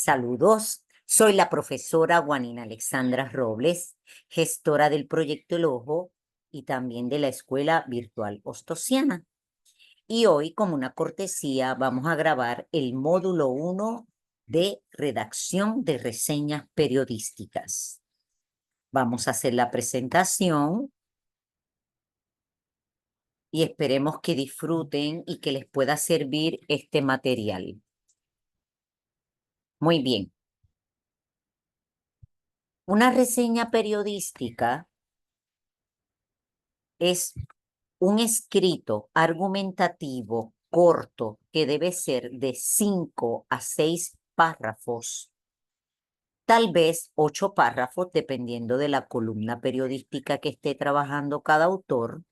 Saludos, soy la profesora Juanina Alexandra Robles, gestora del proyecto El Ojo y también de la Escuela Virtual Ostosiana. Y hoy, como una cortesía, vamos a grabar el módulo 1 de redacción de reseñas periodísticas. Vamos a hacer la presentación y esperemos que disfruten y que les pueda servir este material. Muy bien. Una reseña periodística es un escrito argumentativo corto que debe ser de 5 a 6 párrafos, tal vez 8 párrafos, dependiendo de la columna periodística que esté trabajando cada autor,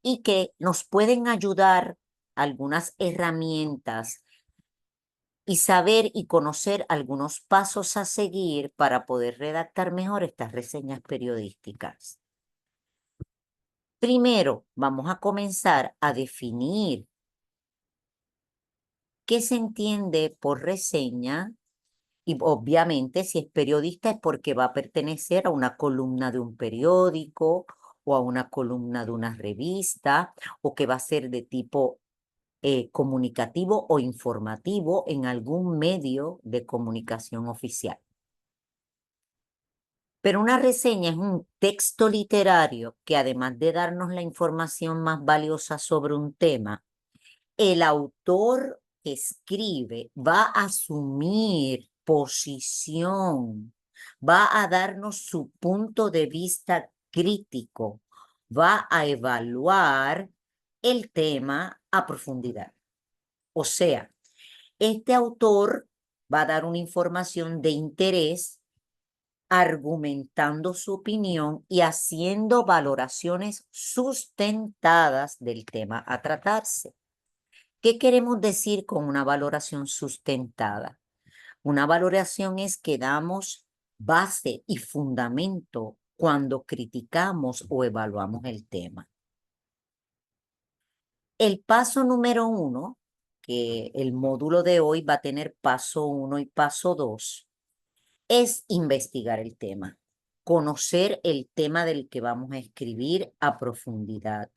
y que nos pueden ayudar algunas herramientas y saber y conocer algunos pasos a seguir para poder redactar mejor estas reseñas periodísticas. Primero, vamos a comenzar a definir qué se entiende por reseña y obviamente si es periodista es porque va a pertenecer a una columna de un periódico o a una columna de una revista o que va a ser de tipo comunicativo o informativo en algún medio de comunicación oficial. Pero una reseña es un texto literario que además de darnos la información más valiosa sobre un tema, el autor que escribe va a asumir posición, va a darnos su punto de vista crítico, va a evaluar el tema a profundidad. O sea, este autor va a dar una información de interés, argumentando su opinión y haciendo valoraciones sustentadas del tema a tratarse. ¿Qué queremos decir con una valoración sustentada? Una valoración es que damos base y fundamento cuando criticamos o evaluamos el tema. El paso número 1, que el módulo de hoy va a tener paso 1 y paso 2, es investigar el tema, conocer el tema del que vamos a escribir a profundidad.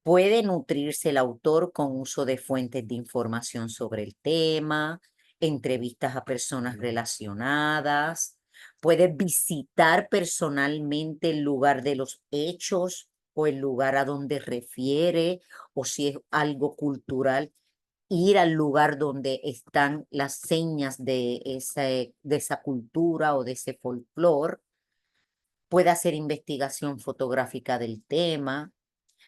Puede nutrirse el autor con uso de fuentes de información sobre el tema, entrevistas a personas relacionadas, puede visitar personalmente el lugar de los hechos o el lugar a donde refiere, o si es algo cultural, ir al lugar donde están las señas de esa cultura o de ese folclore. Puede hacer investigación fotográfica del tema,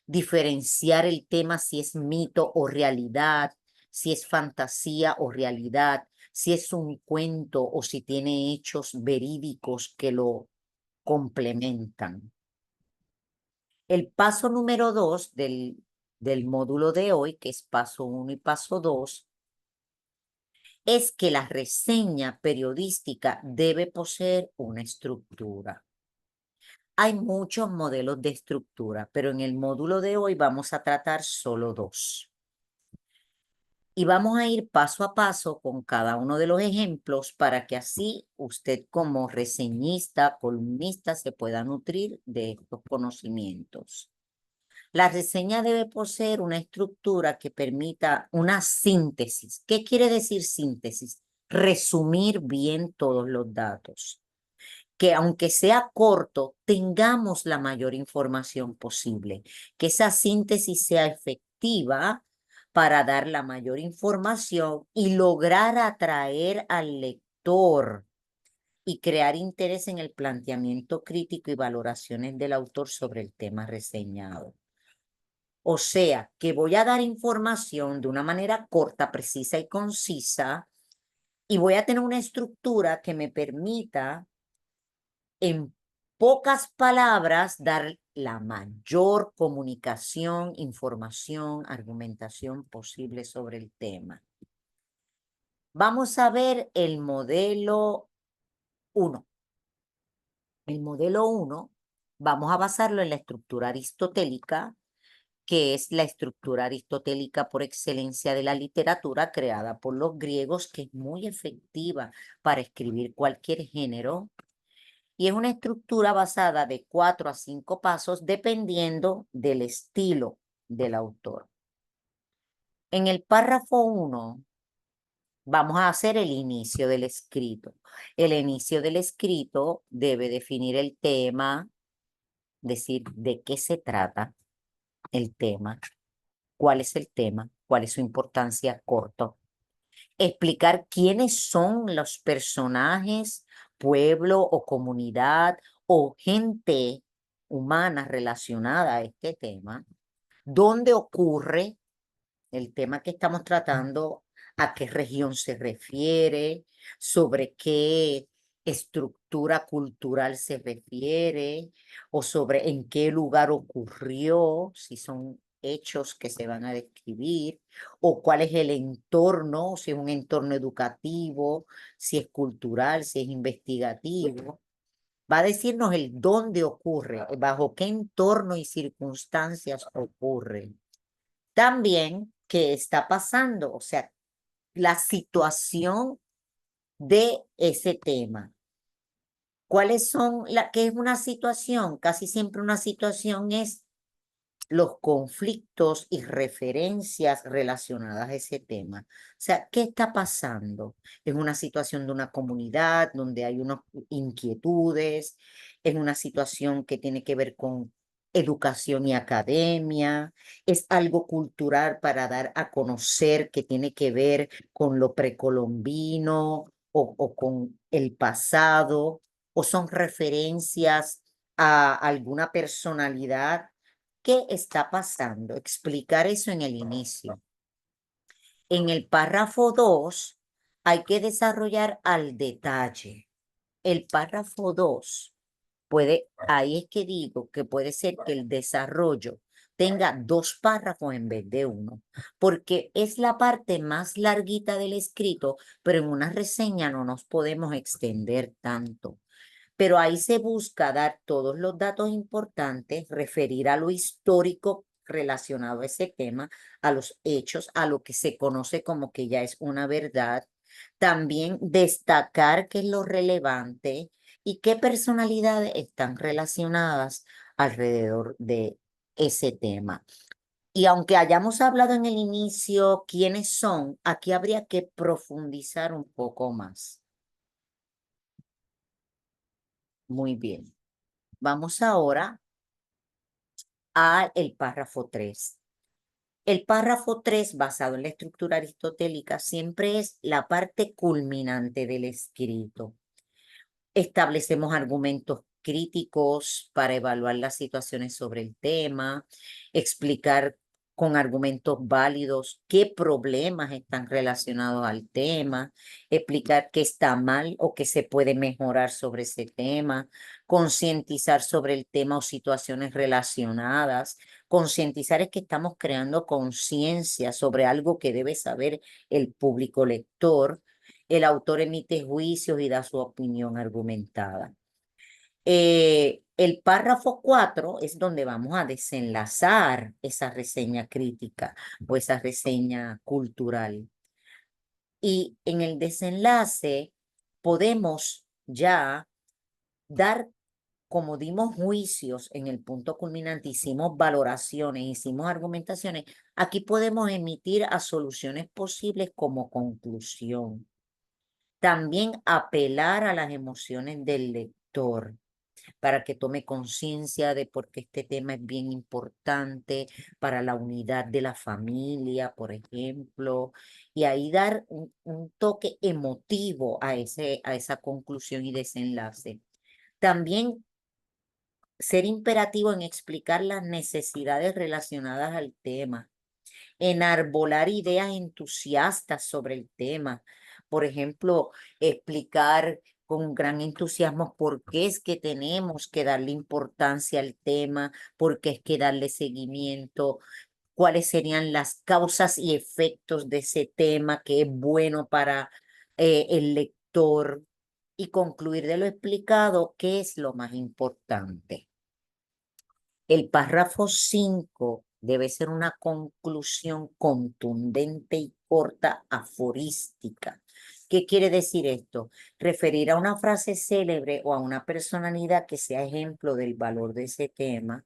diferenciar el tema si es mito o realidad, si es fantasía o realidad, si es un cuento o si tiene hechos verídicos que lo complementan. El paso número 2 del módulo de hoy, que es paso 1 y paso 2, es que la reseña periodística debe poseer una estructura. Hay muchos modelos de estructura, pero en el módulo de hoy vamos a tratar solo 2. Y vamos a ir paso a paso con cada uno de los ejemplos para que así usted como reseñista, columnista, se pueda nutrir de estos conocimientos. La reseña debe poseer una estructura que permita una síntesis. ¿Qué quiere decir síntesis? Resumir bien todos los datos. Que aunque sea corto, tengamos la mayor información posible. Que esa síntesis sea efectiva para dar la mayor información y lograr atraer al lector y crear interés en el planteamiento crítico y valoraciones del autor sobre el tema reseñado. O sea, que voy a dar información de una manera corta, precisa y concisa, y voy a tener una estructura que me permita, en pocas palabras, dar la mayor comunicación, información, argumentación posible sobre el tema. Vamos a ver el modelo 1. El modelo 1 vamos a basarlo en la estructura aristotélica, que es la estructura aristotélica por excelencia de la literatura creada por los griegos, que es muy efectiva para escribir cualquier género. Y es una estructura basada de 4 a 5 pasos dependiendo del estilo del autor. En el párrafo 1 vamos a hacer el inicio del escrito. El inicio del escrito debe definir el tema, decir de qué se trata el tema, cuál es el tema, cuál es su importancia, corto. Explicar quiénes son los personajes, pueblo o comunidad o gente humana relacionada a este tema, dónde ocurre el tema que estamos tratando, a qué región se refiere, sobre qué estructura cultural se refiere o sobre en qué lugar ocurrió, si son hechos que se van a describir, o cuál es el entorno, si es un entorno educativo, si es cultural, si es investigativo. Va a decirnos el dónde ocurre, bajo qué entorno y circunstancias ocurre. También qué está pasando, o sea, la situación de ese tema. ¿Cuáles son qué es una situación? Casi siempre una situación es los conflictos y referencias relacionadas a ese tema. O sea, ¿qué está pasando? Es una situación de una comunidad donde hay unas inquietudes, es una situación que tiene que ver con educación y academia, es algo cultural para dar a conocer que tiene que ver con lo precolombino o con el pasado, o son referencias a alguna personalidad. ¿Qué está pasando? Explicar eso en el inicio. En el párrafo 2 hay que desarrollar al detalle. El párrafo 2 puede, ahí es que digo que puede ser que el desarrollo tenga 2 párrafos en vez de uno, porque es la parte más larguita del escrito, pero en una reseña no nos podemos extender tanto. Pero ahí se busca dar todos los datos importantes, referir a lo histórico relacionado a ese tema, a los hechos, a lo que se conoce como que ya es una verdad. También destacar qué es lo relevante y qué personalidades están relacionadas alrededor de ese tema. Y aunque hayamos hablado en el inicio quiénes son, aquí habría que profundizar un poco más. Muy bien. Vamos ahora al párrafo 3. El párrafo 3, basado en la estructura aristotélica, siempre es la parte culminante del escrito. Establecemos argumentos críticos para evaluar las situaciones sobre el tema, explicar con argumentos válidos qué problemas están relacionados al tema, explicar qué está mal o qué se puede mejorar sobre ese tema, concientizar sobre el tema o situaciones relacionadas. Concientizar es que estamos creando conciencia sobre algo que debe saber el público lector. El autor emite juicios y da su opinión argumentada. El párrafo 4 es donde vamos a desenlazar esa reseña crítica o esa reseña cultural. Y en el desenlace podemos ya dar, como dimos juicios en el punto culminante, hicimos valoraciones, hicimos argumentaciones, aquí podemos emitir a soluciones posibles como conclusión. También apelar a las emociones del lector para que tome conciencia de por qué este tema es bien importante para la unidad de la familia, por ejemplo, y ahí dar un toque emotivo a esa conclusión y desenlace. También ser imperativo en explicar las necesidades relacionadas al tema, enarbolar ideas entusiastas sobre el tema. Por ejemplo, explicar con gran entusiasmo por qué es que tenemos que darle importancia al tema, por qué es que darle seguimiento, cuáles serían las causas y efectos de ese tema que es bueno para el lector y concluir de lo explicado qué es lo más importante. El párrafo 5 debe ser una conclusión contundente y corta, aforística. ¿Qué quiere decir esto? Referir a una frase célebre o a una personalidad que sea ejemplo del valor de ese tema,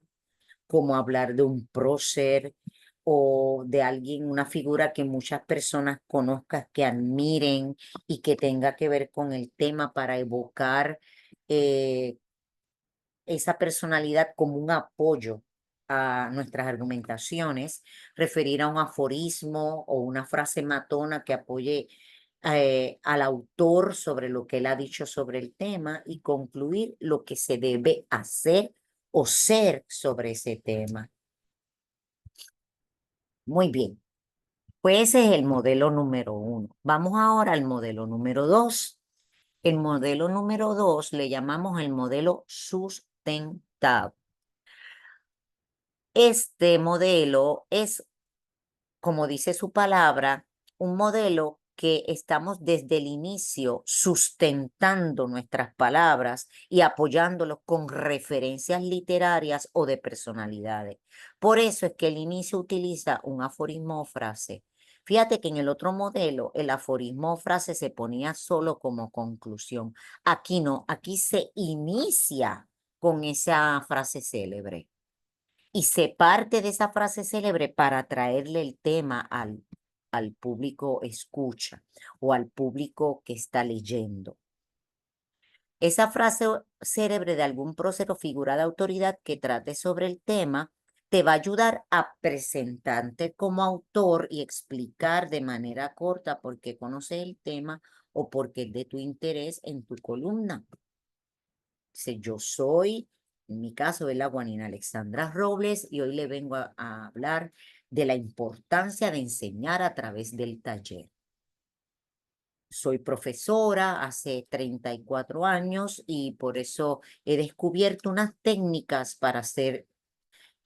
como hablar de un prócer o de alguien, una figura que muchas personas conozcan, que admiren y que tenga que ver con el tema para evocar eh, esa personalidad como un apoyo a nuestras argumentaciones, referir a un aforismo o una frase matona que apoye al autor sobre lo que él ha dicho sobre el tema y concluir lo que se debe hacer o ser sobre ese tema. Muy bien, pues ese es el modelo número 1. Vamos ahora al modelo número 2. El modelo número 2 le llamamos el modelo sustentado. Este modelo es, como dice su palabra, un modelo que estamos desde el inicio sustentando nuestras palabras y apoyándolos con referencias literarias o de personalidades. Por eso es que el inicio utiliza un aforismo o frase. Fíjate que en el otro modelo el aforismo o frase se ponía solo como conclusión. Aquí no, aquí se inicia con esa frase célebre y se parte de esa frase célebre para traerle el tema al público escucha o al público que está leyendo. Esa frase célebre de algún prócer o figura de autoridad que trate sobre el tema te va a ayudar a presentarte como autor y explicar de manera corta por qué conoces el tema o por qué es de tu interés en tu columna. Yo soy, en mi caso, es la Juanina Alexandra Robles y hoy le vengo a hablar de la importancia de enseñar a través del taller. Soy profesora hace 34 años y por eso he descubierto unas técnicas para hacer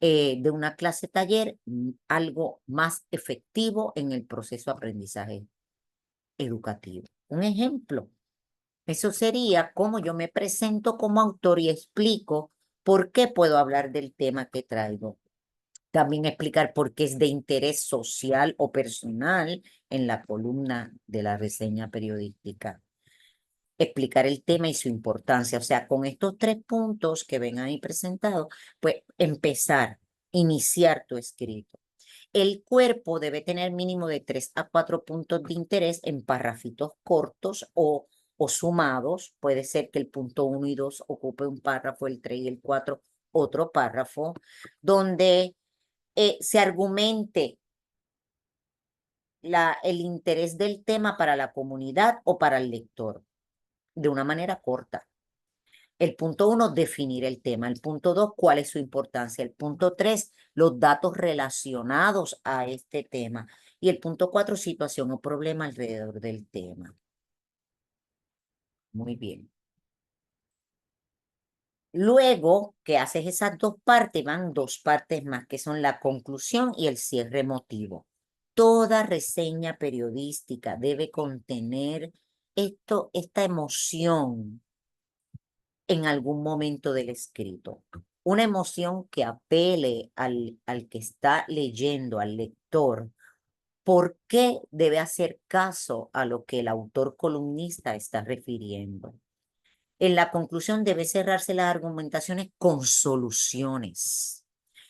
de una clase taller algo más efectivo en el proceso de aprendizaje educativo. Un ejemplo. Eso sería como yo me presento como autor y explico por qué puedo hablar del tema que traigo. También explicar por qué es de interés social o personal en la columna de la reseña periodística. Explicar el tema y su importancia. O sea, con estos 3 puntos que ven ahí presentados, pues empezar, iniciar tu escrito. El cuerpo debe tener mínimo de 3 a 4 puntos de interés en parrafitos cortos o sumados. Puede ser que el punto 1 y 2 ocupe un párrafo, el 3 y el 4 otro párrafo, donde se argumente el interés del tema para la comunidad o para el lector de una manera corta. El punto 1, definir el tema. El punto 2, cuál es su importancia. El punto 3, los datos relacionados a este tema. Y el punto 4, situación o problema alrededor del tema. Muy bien. Luego que haces esas 2 partes, van 2 partes más, que son la conclusión y el cierre emotivo. Toda reseña periodística debe contener esta emoción en algún momento del escrito. Una emoción que apele al que está leyendo, al lector, por qué debe hacer caso a lo que el autor columnista está refiriendo. En la conclusión debe cerrarse las argumentaciones con soluciones.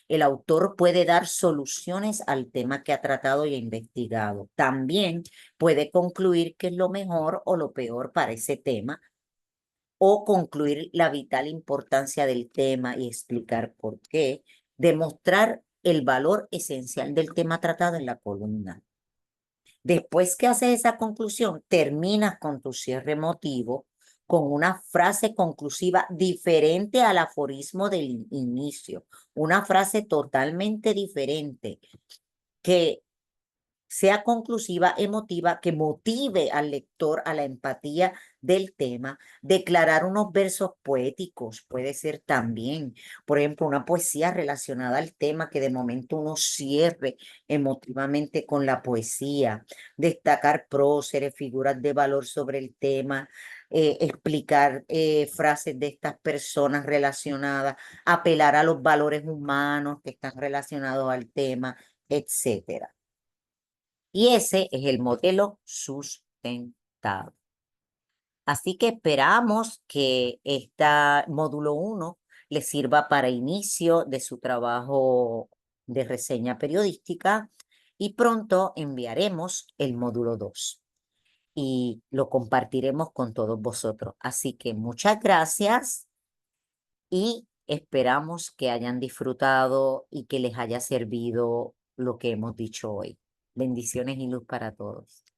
El autor puede dar soluciones al tema que ha tratado y ha investigado. También puede concluir qué es lo mejor o lo peor para ese tema o concluir la vital importancia del tema y explicar por qué, demostrar el valor esencial del tema tratado en la columna. Después que haces esa conclusión, terminas con tu cierre emotivo con una frase conclusiva diferente al aforismo del inicio, una frase totalmente diferente que sea conclusiva, emotiva, que motive al lector a la empatía del tema, declarar unos versos poéticos, puede ser también, por ejemplo, una poesía relacionada al tema que de momento uno cierre emotivamente con la poesía, destacar próceres, figuras de valor sobre el tema, explicar frases de estas personas relacionadas, apelar a los valores humanos que están relacionados al tema, etcétera. Y ese es el modelo sustentado. Así que esperamos que este módulo 1 les sirva para inicio de su trabajo de reseña periodística y pronto enviaremos el módulo 2 y lo compartiremos con todos vosotros. Así que muchas gracias y esperamos que hayan disfrutado y que les haya servido lo que hemos dicho hoy. Bendiciones y luz para todos.